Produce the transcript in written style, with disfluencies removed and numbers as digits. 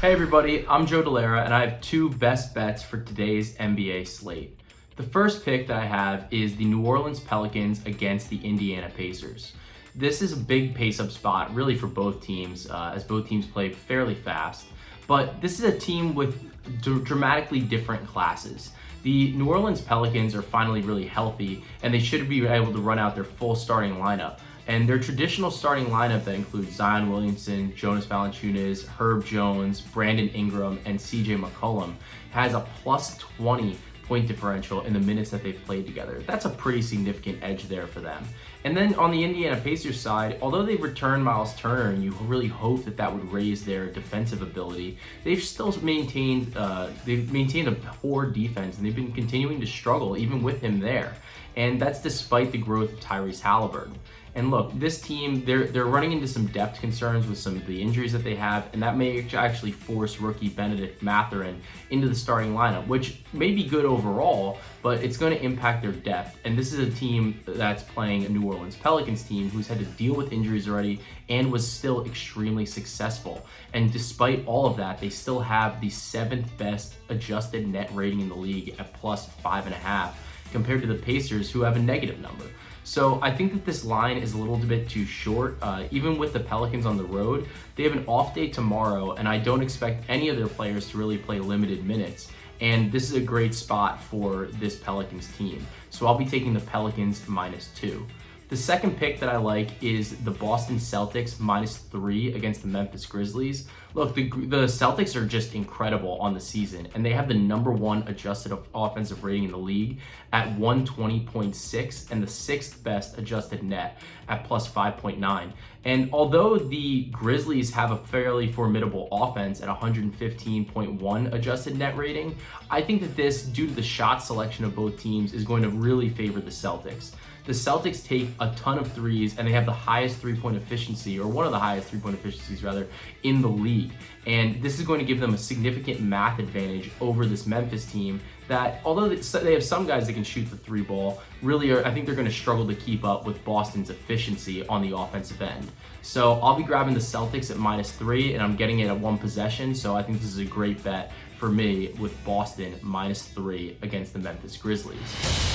Hey everybody, I'm Joe Delera and I have two best bets for today's NBA slate. The first pick that I have is the New Orleans Pelicans against the Indiana Pacers. This is a big pace-up spot really for both teams as both teams play fairly fast, but this is a team with dramatically different classes. The New Orleans Pelicans are finally really healthy and they should be able to run out their full starting lineup. And their traditional starting lineup that includes Zion Williamson, Jonas Valanciunas, Herb Jones, Brandon Ingram, and CJ McCollum has a plus 20 point differential in the minutes that they've played together. That's a pretty significant edge there for them. And then on the Indiana Pacers side, although they've returned Miles Turner and you really hope that that would raise their defensive ability, they've still maintained a poor defense and they've been continuing to struggle even with him there. And that's despite the growth of Tyrese Halliburton. And look, this team, they're running into some depth concerns with some of the injuries that they have, and that may actually force rookie Benedict Mathurin into the starting lineup, which may be good overall, but it's going to impact their depth. And this is a team that's playing a New Orleans Pelicans team who's had to deal with injuries already and was still extremely successful. And despite all of that, they still have the 7th best adjusted net rating in the league at plus 5.5 compared to the Pacers who have a negative number. So I think that this line is a little bit too short. Even with the Pelicans on the road, they have an off day tomorrow, and I don't expect any of their players to really play limited minutes. And this is a great spot for this Pelicans team. So I'll be taking the Pelicans -2. The second pick that I like is the Boston Celtics -3 against the Memphis Grizzlies. Look, the Celtics are just incredible on the season, and they have the #1 adjusted offensive rating in the league at 120.6 and the 6th best adjusted net at plus 5.9. And although the Grizzlies have a fairly formidable offense at 115.1 adjusted net rating, I think that this, due to the shot selection of both teams, is going to really favor the Celtics. The Celtics take a ton of threes and they have the highest three-point efficiency, or one of the highest three-point efficiencies rather, in the league. And this is going to give them a significant math advantage over this Memphis team that, although they have some guys that can shoot the three ball, really I think they're going to struggle to keep up with Boston's efficiency on the offensive end. So I'll be grabbing the Celtics at -3 and I'm getting it at one possession. So I think this is a great bet for me with Boston -3 against the Memphis Grizzlies.